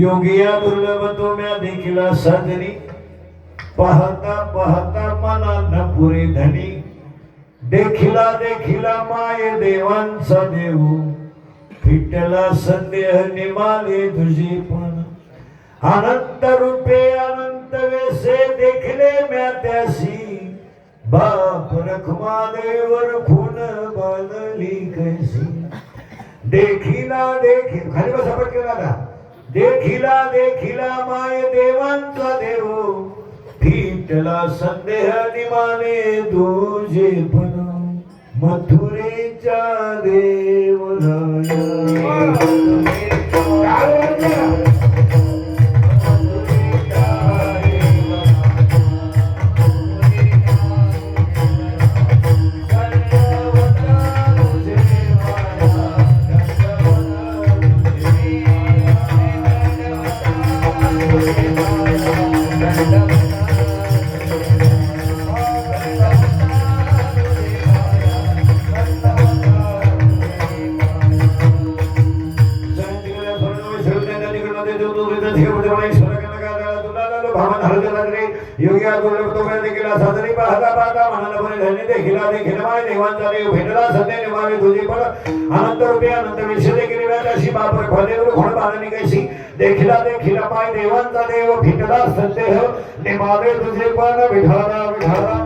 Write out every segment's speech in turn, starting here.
योगिया दुर्लभ तो म्या देखिला सजनी पाहता पाहता मना न पुरी धनी देखिला देखिला माये देवांचा देव फिटला संदेह निमाले तुझी पण अनंत रूपे अनंत वेसे देखले म्या त्यासी बाप रखमा देवर खून बांधली कैसी देखिला देखी खाली बसा पटकेला का देखिला देखिला माय देवांचा देव फिटला संदेह निमाने तुझे पण मथुरेच्या देवराया दुर्लभ तो देखील सदरी पाहता पाहता मनाला बरे धन्य देखिला देखील माय देवांचा देव भेटला सध्या निभावे तुझे पण अनंत रूपे अनंत विषय देखील अशी बाप खोदेवर घोड बाळणी कैसी देखिला देखिला माय देवांचा देव भेटला सध्या निभावे तुझे पण विठाला विठाला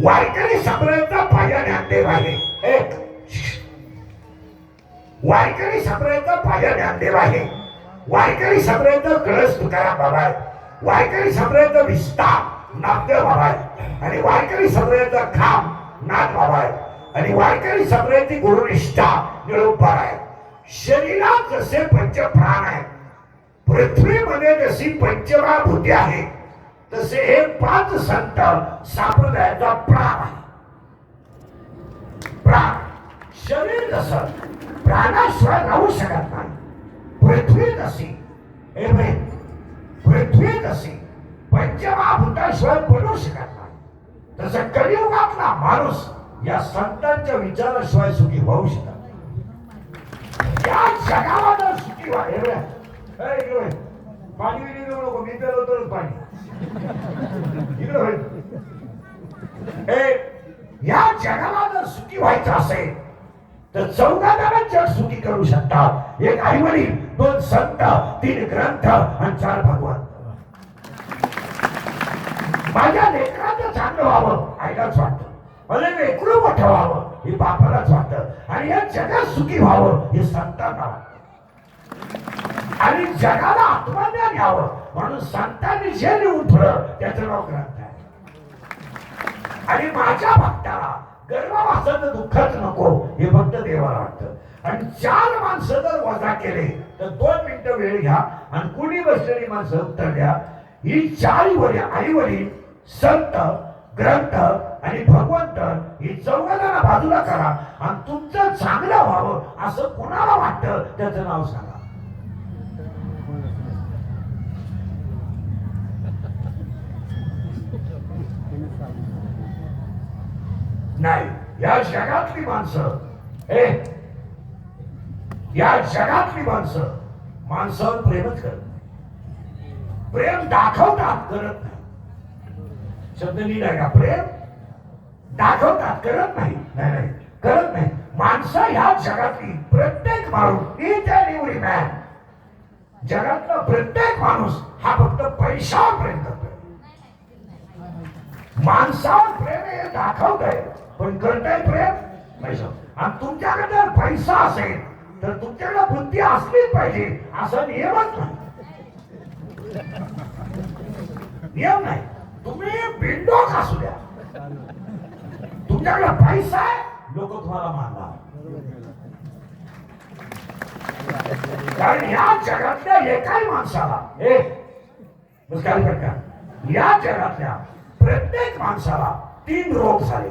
वारकरी संप्रदायाचा पाया ज्ञानदेव आहे वारकरी संप्रदायाचा पाया ज्ञानदेव आहे वारकरी संप्रदायाचा कळस तुकाराम बाबा आहे वारकरी संप्रदायाचा विस्तार नामदेव बाबा आहे आणि वारकरी संप्रदायाचा खांब नाथ बाबा आहे आणि वारकरी संप्रदायाची गुरुनिष्ठा निळोपार आहे शरीरात जसे पंचप्राण आहेत पृथ्वीमध्ये जशी पंचमहाभूते आहे तसे हे 5 संत संप्रदायाचा प्राण आहे प्राण शरीर जसं प्राणाशिवाय राहू शकत नाही पृथ्वी जशी पृथ्वी जशी पंचमहाभूताशिवाय बनू शकत नाही तसं कलियुगातला माणूस या संतांच्या विचाराशिवाय सुखी होऊ शकत नाही या जगाला जर सुखी व्हायला पाणी विणी नको मी पेलो तर पाणी या जगाला जर सुखी व्हायचं असेल तर 14 जण जग सुखी करू शकतात 1 आई वडील 2 संत 3 ग्रंथ आणि 4 भगवान माझ्या लेकराचं चांगलं व्हावं आईलाच वाटतं मला लेकरू मोठं व्हावं हे बापालाच वाटतं आणि या जगात सुखी व्हावं हे संतांना वाटतं आणि जगाला आत्मज्ञान यावं म्हणून संतांनी जे लिहून ठेवलं त्याचं नाव ग्रंथ आहे आणि माझ्या भक्ताला गर्भवासाचं दुःखच नको हे फक्त देवाला वाटतं आणि 4 माणसं जर वजा केले तर 2 मिनिटं वेळ घ्या आणि कुणी बसलेली माणसं उत्तर द्या ही 4 वडील आई वडील संत ग्रंथ आणि भगवंत ही 14 जण बाजूला करा आणि तुमचं चांगलं व्हावं असं कोणाला वाटतं त्याचं नाव सांगा नाही या जगातली माणसं या जगातली माणसं माणसावर प्रेमच करत नाही प्रेम दाखवतात करत नाही शब्द नीट आहे का प्रेम दाखवतात करत नाही नाही करत नाही माणसं ह्या जगातली प्रत्येक माणूस इच अँड एव्हरी मॅन जगातला प्रत्येक माणूस हा फक्त पैशावर प्रेम करतोय माणसावर प्रेम हे दाखवतंय पण करताय प्रेम पैसा आणि तुमच्याकडे जर पैसा असेल तर तुमच्याकडे बुद्धी असलीच पाहिजे असा नियमच नाही नियम नाही तुम्ही बिंडोक असू द्या तुमच्याकडे पैसा आहे लोक तुम्हाला मानणार कारण या जगातल्या एकाही माणसाला काय प्रकार या जगातल्या प्रत्येक माणसाला 3 रोग झाले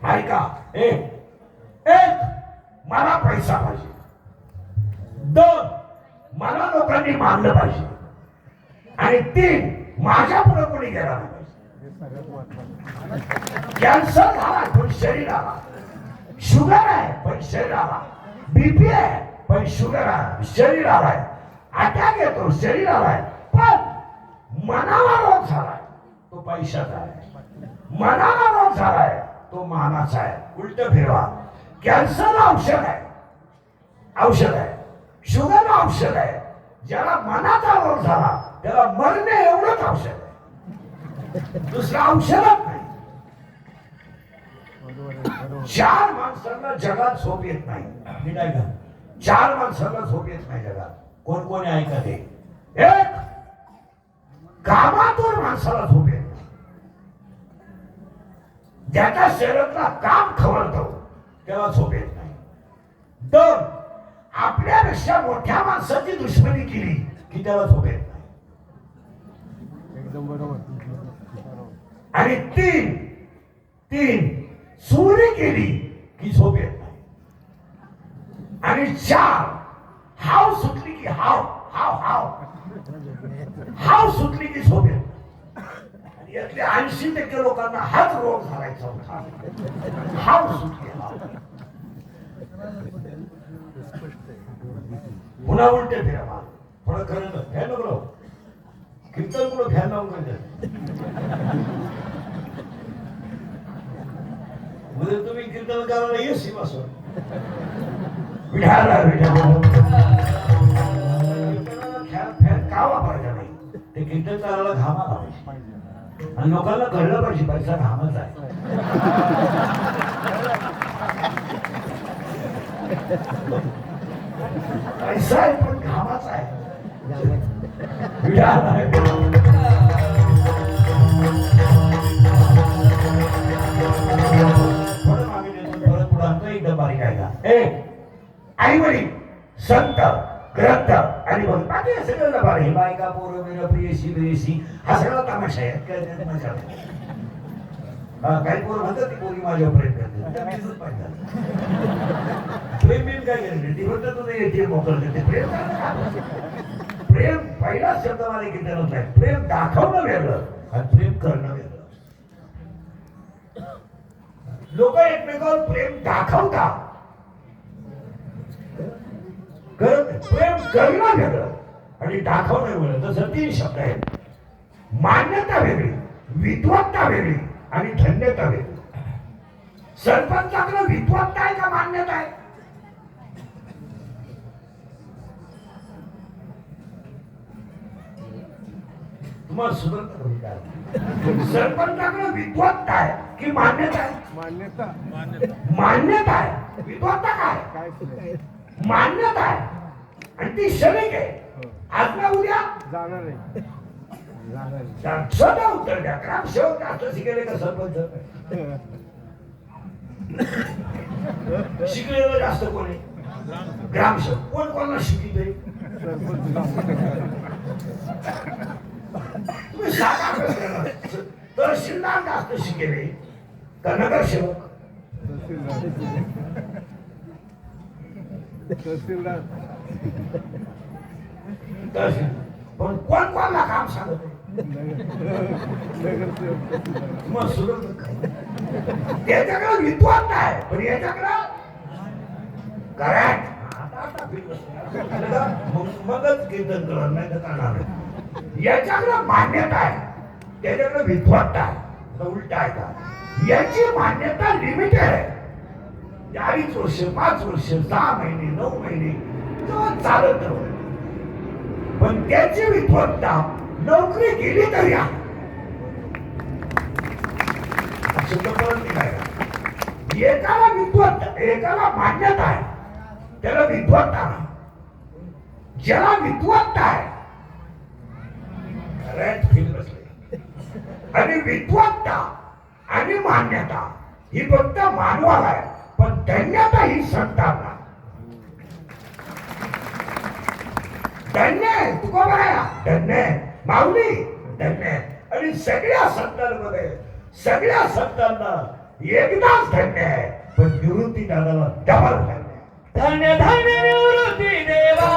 ऐका एक मला पैसा पाहिजे 2 मला लोकांनी मानलं पाहिजे आणि 3 माझ्या पुढे कोणी गेला नाही कॅन्सर झाला पण शरीराला शुगर आहे पण शरीराला बीपी आहे पण शुगर आहे शरीराला आहे अटॅक येतो शरीराला आहे, पण मनाला रोग झालाय तो पैशाचा आहे, मनाला रोग झालाय तो मानाचा आहे. उलट फिरवा. कॅन्सरला औषध आहे, औषध आहे. शुगरला औषध आहे. ज्याला मनाचा रोग झाला त्याला मरणे एवढंच औषध आहे, दुसरं औषधच नाही. चार माणसांना जगात झोप येत नाही. मी काय का 4 माणसांना झोप येत नाही जगात. कोण कोण आहे का ते? एक, कामातून माणसाला झोप येत नाही. ज्याच्या शरीरातला काम खवळतो त्याला झोप येत नाही. 2, आपल्यापेक्षा मोठ्या माणसाची दुश्मनी केली की त्याला झोप येत नाही. एकदम बरोबर. आणि 3 चोरी केली की झोप येत नाही. आणि 4, हाव सुटली की हाव सुटली की झोप येत नाही. आणि यातले 80% लोकांना हाच रोग झालायचा होता. हाव सुटली हाव. पुन्हा उलटे फिरा. थोडं खरं फॅन नको लावू. कीर्तन कुठं फॅन लावून करतात. म्हणजे तुम्ही कीर्तन करायला येस बसून विठाला फॅन का वापरायचा नाही. ते कीर्तन करायला घामा लावायचे आणि लोकांना कळलं पाहिजे पैसा घामाच आहे. पैसा आहे पण घामाचा आहे. विठाला आई वडील संत ग्रंथ आणि मग बाकी सगळं नभार हे बायका पोरं बिरं प्रियशी बिरेशी हा सगळा तमाशा आहे. काय मजा काही पोरं म्हणतात ती पोरी माझ्यावर प्रेम करते. प्रेम बिन काय करते ती फक्त तुझं एटीएम मोकळ करते. प्रेम पहिला शब्द मला किती नाही. प्रेम दाखवणं वेगळं आणि प्रेम करणं वेगळं. लोक एकमेकावर प्रेम दाखवतात, प्रेम करणं वेगळं आणि दाखवणं वेगळं. तसं 3 शब्द आहेत. मान्यता वेगळी, विद्वत्ता वेगळी आणि धन्यता वेगळी. सरपंचाकडे विद्वत्ता आहे का मान्यता आहे? तुम्हाला सुद्धा सरपंचाकडे विद्वत्ता आहे की मान्यता आहे? मान्यता आहे. विद्वत्ता काय? मान्यता आहे आणि ती क्षणिक आहे. आज ना उद्या जाणार आहे. सदा उत्तर द्या. ग्रामसेवक जास्त शिकले का सरपंच? शिकलेलं जास्त कोणी? ग्रामसेवक. कोण कोणाला शिकले? तुम्ही सांगा. तहसीलदार जास्त शिकले का नगरसेवक? तहसीलदार. पण कोण कोणाला काम सांगत? मग सुरत त्याच्याकडे विद्वान आहे पण याच्याकडे करेक्ट. मगच कीर्तन करत नाही तर करणार. याच्याकडे मान्यता आहे त्याच्याकडे विद्वत्ता आहे. उलट आहे का? याची मान्यता लिमिटेड आहे. 2.5 वर्ष 5 वर्ष 6 महिने 9 महिने तेव्हा चालत नव्हतं. पण त्याची विद्वत्ता नोकरी गेली तरी आहे. एकाला विद्वत्ता एकाला मान्यता आहे त्याला विद्वत्ता नाही. ज्याला विद्वत्ता आहे आणि विद्वत्ता आणि मान्यता ही फक्त मानवाला आहे पण धन्यता ही संतांना. धन्य आहे तुका बघा. धन्य माऊली धन्य. आणि सगळ्या संतांमध्ये सगळ्या संतांना एकदाच धन्य आहे पण निवृत्ती दादाला डबल धन्य. धन्य धन्य निवृत्ती देवा.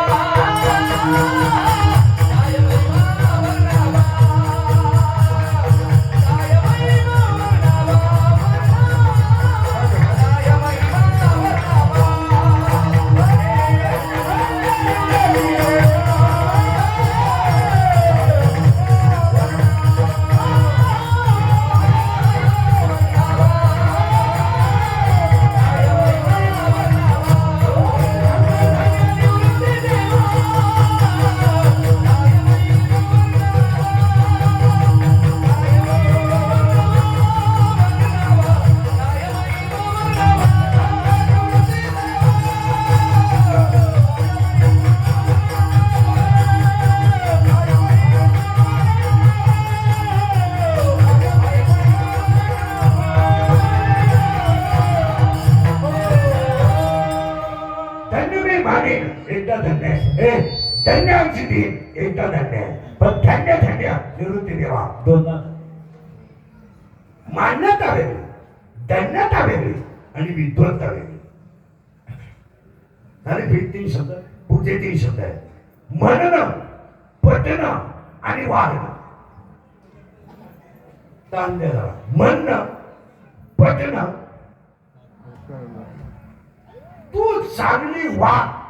धन्याची दिन एकदा धन्य पण धन्य धन्य निवृत्ती देवा दोन मान्यता वेगळी धन्यता वेगळी आणि विद्वत्ता वेगळी आणि भेट 3 शब्द पुढचे 3 शब्द आहे म्हणणं पटणं आणि वागणं ताण द्या जरा म्हणणं पटणं तू चांगली वाग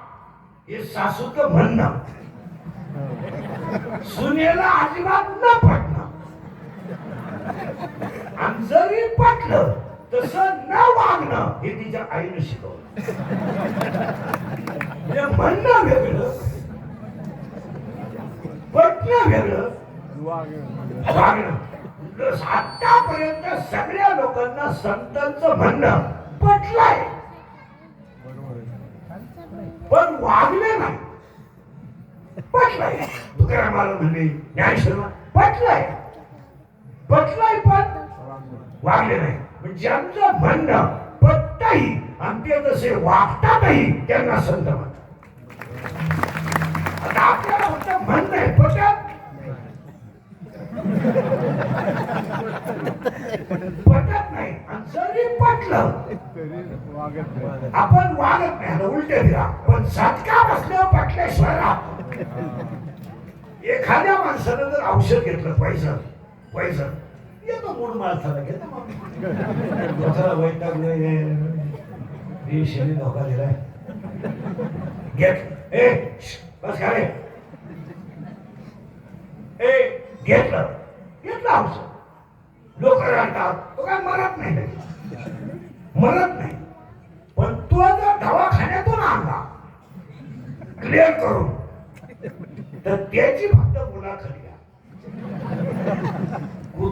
हे सासूचं म्हणणं सुनेला अजिबात न पटणं आणि जरी पटलं तसं न वागणं हे तिच्या आईनं शिकवलं म्हणजे म्हणणं वेगळं पटणं वेगळं वागणं आतापर्यंत सगळ्या लोकांना संतांचं म्हणणं पटलंय पण वागले नाही पटलंय तुकारामाला म्हणले ज्ञानेश्वराला पटलंय पण वागले नाही म्हणजे ज्यांचं म्हणणं पटतही आणि ते जसे वागतातही त्यांना संत म्हणतात आता आपल्याला फक्त म्हणणं आहे पटत नाही आणि जरी पटलं आपण वागत नाही आता उलटे फिरा पण सत्कार असल्यावर पटल्याशिवाय राहतो एखाद्या माणसानं जर औषध घेतलं पैसा येतो मूळ माणसाला घेतो वैतागले धोका दिलाय घेत बस का रे घेतलं औषध लोक राहतात तो काय मरत नाही पण तो जर दवाखान्यातून आणला क्लिअर करून तर त्याची फक्त मुलाखत घ्या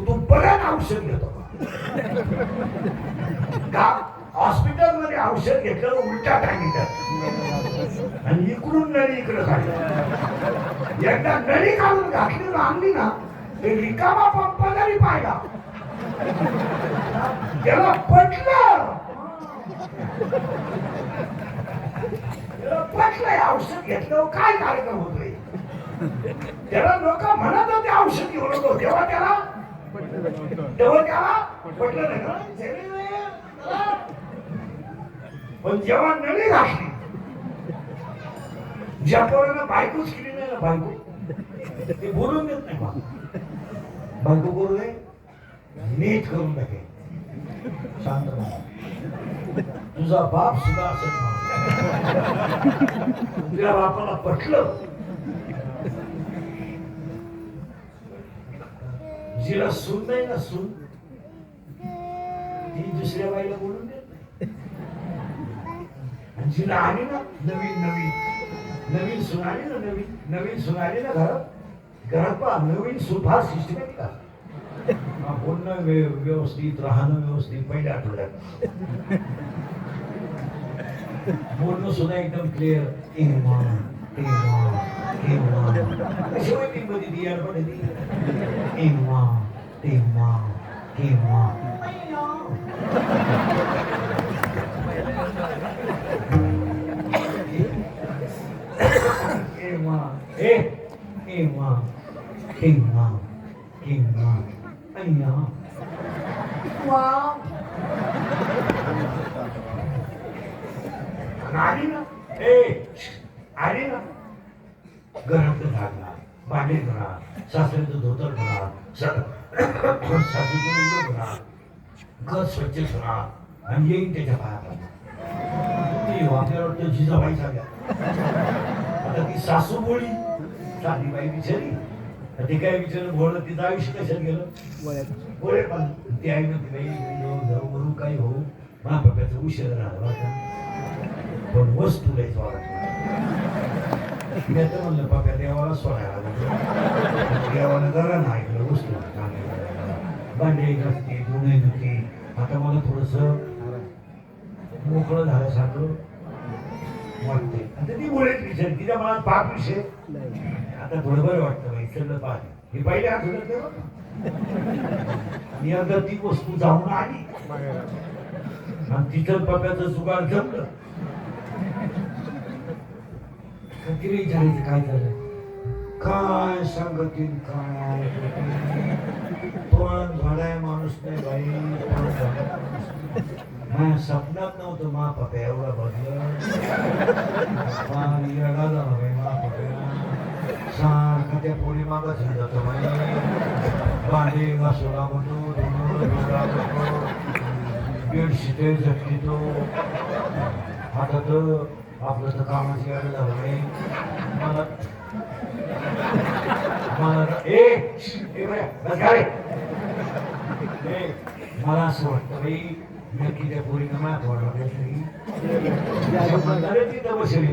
तू परत औषध घेतो का हॉस्पिटल मध्ये औषध घेतलं उलटा टाकलं आणि इकडून नळी इकडे काढली एकदा नळी काढून घातली आणली ना ते रिकामा पंप जरी पाहिला त्याला पटलंय औषध घेतलं काय कार्यक्रम होतोय त्याला लोक म्हणत होते औषध घेऊन होतो तेव्हा त्याला पटलं नाही ना पण जेव्हा नळी घातली ज्या पोरांना बायकोच केली नाही ना बायको ते बोलून देत नाही बायको बोलू नये नीट करून टाके शांत तुझा बाप सुद्धा असं तुझ्या बापाला पटलं जिला सून नाही ना सून ती दुसऱ्या बाईला बोलून देत नाही जिला आली ना नवीन सून आली ना नवीन सून आली ना घरात पहा नवीन सून फार सिस्टमॅटिक असते बोलणं व्यवस्थित राहणं व्यवस्थित पहिल्या आठवड्यात बोलणं सुद्धा एकदम क्लिअर कशी माहिती मध्ये ती याडपण आली ना घरातलं झाडणार भांडे करा सासऱ्याचं धोतर करा सासूचं घरा घर स्वच्छ करा आणि येईन त्याच्या पाया आपल्याला वाटतं जिजाबाई सांगा आता ती सासू बोली साधी बाई विचारली ते काय विचारलं बोलणं तिचं आयुष्य कशात गेलं बोले पण ती आई म्हणते बाई जाऊ काही हो महापप्याचं उशीर राहिला पण वस्तू द्यायचं मी तर म्हणलं पप्या देवाला सोडायला देवाला जरा नाही ऐकलं वस्तू भांडे घासते गुन्हे धुते आता मला थोडस मोकळं झाल्यासारखं वाटते आता ती बोलेच विचार तिच्या मनात पाप विषय आता थोडं बरं वाटतं बाई सगळं पाहते हे पहिले आठवड्यात आणि आता ती वस्तू जाऊन आली आणि तिचं पप्याचं जुगाड जमलं किती विचारायचं काय झालं काय सांगतील काय पण झालाय माणूस नाही बाई माझ्या स्वप्नात नव्हतं मा पप्या एवढा बदल येडा झाला बाई मा पप्या सारखं त्या पोळी मागच जातो बाई भांडे घासू लागतो बेडशीटे झटकी तो आता तर आपलं तर कामाची गाडी झालं नाही मला मला असं वाटतं बाई नक्की त्या पोरीनं माझ्या पोराला तिथं बसली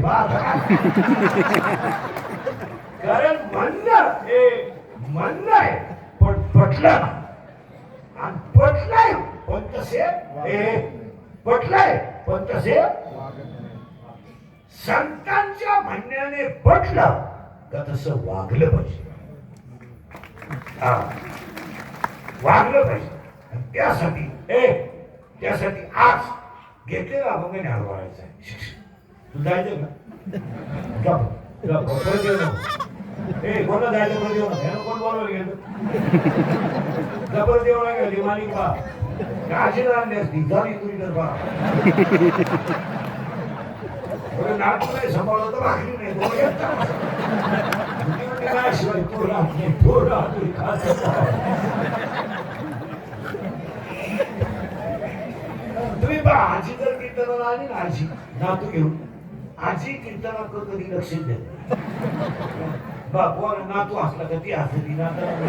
कारण म्हणणं आहे पण पटलं आणि पटलंय पण तसे पटलंय पण तसे संतांच्या म्हणण्याने पटलं का तसं वागलं पाहिजे वागलं पाहिजे आणि त्यासाठी आज घेतलेला अभंगाने हलवायचा आहे तू जायचं का कोणा जायचं परत येऊ नका कोण बोलवायला गेलं जबर देऊ नका लिमानी का काशी राहणे असती झाली तुझी तर बा नाटू नाही सांभाळलं तर भाकरी नाही शिवाय तो राहत नाही तो राहतो तुम्ही बा आजी जर कीर्तनाला आली ना आजी नातू घेऊन आजी कीर्तनाकडे कधी लक्ष देत बाबा नातू असला का ती हसती नाताला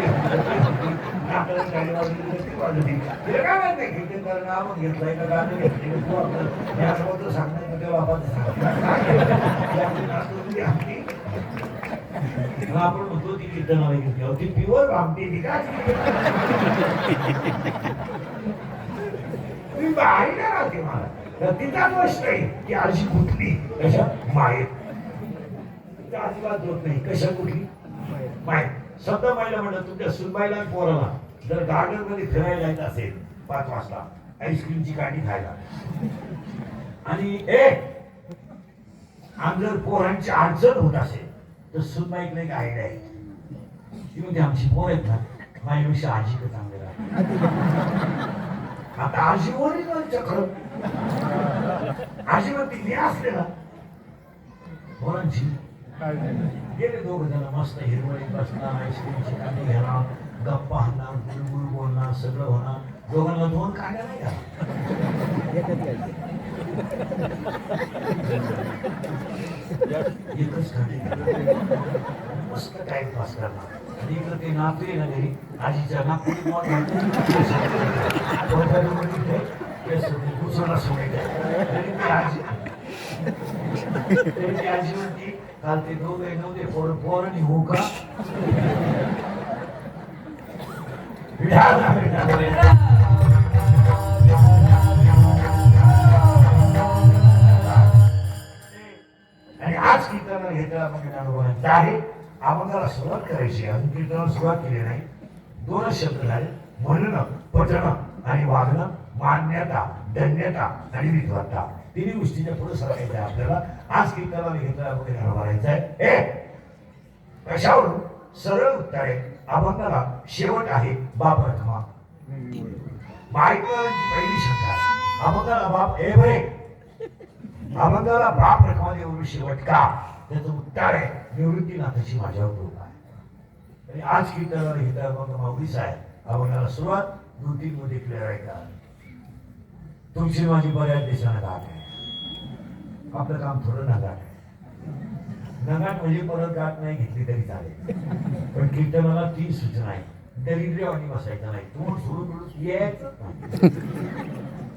गाडी वाजली ती वाजली तिला काय माहित नाही कीर्तन करणं आपण घेतलंय का गाणं घेतलं तू आपलं यासोबत सांगणार का त्या बापाचं आपण म्हणतो ती कीर्तनाला घेतली ती प्युअर आमटी ती काय तुम्ही बाहेर राहते मला तर तिचा गोष्ट आहे की आजी कुठली कशा मायेत अजिबात होत नाही कशा कुठली माहीत शब्द मायला म्हणलं तुमच्या सुनबाईला आणि पोराला जर गार्डन मध्ये फिरायला जायचं असेल 5 वाजता आईस्क्रीमची गाडी खायला आणि आणि जर पोरांची अडचण होत असेल तर सुनबाईकडे एक आयडिया आहे ती म्हणजे आमची पोर आहेत ना माझ्यापेक्षा आजीकडे चांगले राहते आता आजी ओरिजिनल चक्र आजी म्हणते मी असले ना पोरांची गेले 2 जण मस्त हिरवळीत बसणार आईस्क्रीमची कांडी घेणार गप्पा हाणणार बुलबुल बोलणार सगळं होणार दोघांना 2 कांड्या नाही एकच कांडी मस्त टाइमपास करणार आणि इकडं ते नातू आहे ना घरी आजीच्या नागपुरी दुसरा सोडायचं आजी म्हणते काल ते 2 नव्हते पोरांनी हो का आणि आज कीर्तनाला घेतला मग आहे अभंगाला सुरुवात करायची अजून कीर्तनाला सुरुवात केली नाही 2च शब्द झाले म्हणणं पठणं आणि वागणं मान्यता धन्यता आणि विद्वत्ता 3 गोष्टीच्या पुढे सरकायचं आहे आपल्याला आज कीर्तनाला घेतला वगैरे भरायचा आहे कशावरून सरळ उत्तर आहे अभंगाला शेवट आहे बाप रखमा मायकरांची पहिली शंका अभंगाला बाप बरे अभंगाला बाप रखमा देऊन शेवट का त्याचं उत्तर आहे निवृत्तीनाथाची माझ्यावर कृपा आहे आणि आज कीर्तनाला घेतला मग माऊलीच आहे अभंगाला सुरुवात 2-3 मध्ये क्लिअर आहे का तुमची माझी बऱ्याच दिवसानं गाठ आहे आपलं काम थोडं नगाट आहे नगाट म्हणजे परत गाठ नाही घेतली तरी चालेल पण कीर्तनाला 3 सूचना आहे दरिद्र्यवाणी बसायचं नाही तोंड सोडून यायचं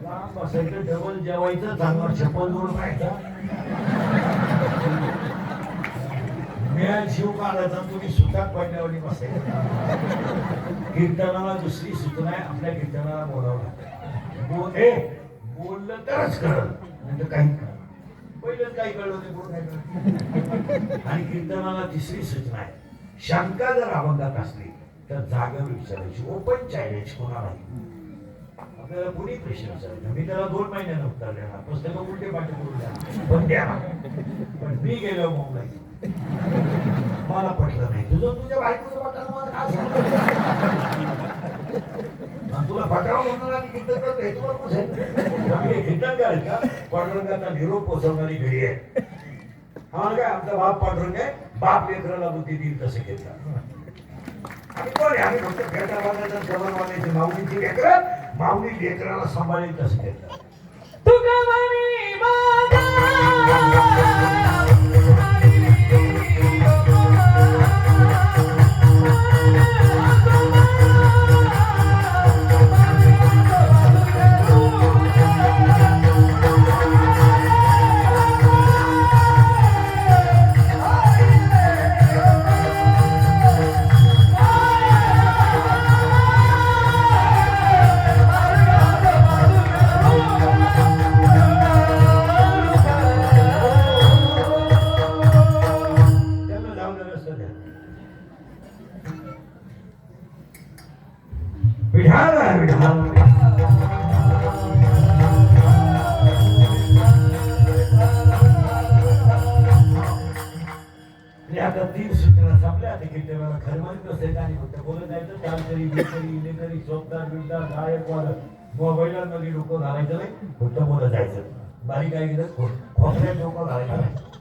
लांब बसायचं डबल जेवायचं चांगलं चप्पल जोडून राहायचा मेळ जीव काढायचा तुम्ही सुखात पडल्यावर बसायचं कीर्तनाला 2री सूचना आहे आपल्या कीर्तनाला बोलावं लागतं बोललं तरच कळलं नाही तर काही कळलं पहिलंच काही कळलं नाही बोल काय कळलं आणि कीर्तनाला 3री सूचना आहे शंका जर अभंगात असली तर जागेवर विचारायची ओपन चॅलेंज कोणालाही आपल्याला कोणी प्रेशर विचारलं मी त्याला 2 महिन्यानं उत्तर देणार पुस्तकं उलटे पाठी करून द्या पण द्या पण मी गेलो मुंबईत मला पटलं नाही तुझ्या बायकोचं पटलं मला काय सांगतो तुला पटावं म्हणून आणि कीर्तन करतो हे तुला कुठे कीर्तन करायचं का पांडुरंगाचा निरोप पोचवणारी घडी आहे हा काय आमचा बाप पांडुरंग आहे बाप लेकराला बुद्धी देईल तसे घेतला आम्ही कोण आहे आम्ही फक्त फेटा बांधायचा जवळ बांधायची माऊलीची लेकरं माऊली लेकराला सांभाळेल तसं घेतलं तुका म्हणे माझा त्यांना लावलं नसतं त्या विढाल विढाल आता 3 सूचना संपल्या आता कीर्तनाला खरं माहित नसेल आणि फक्त बोलत जायचं चालकरी बेकरी इलेकरी चोपदार बिलदार गायक वादक मोबाईलमध्ये डोकं घालायचं नाही फक्त बोलत जायचं बारीक काय केलं खोकल्यात डोकं घालायचं नाही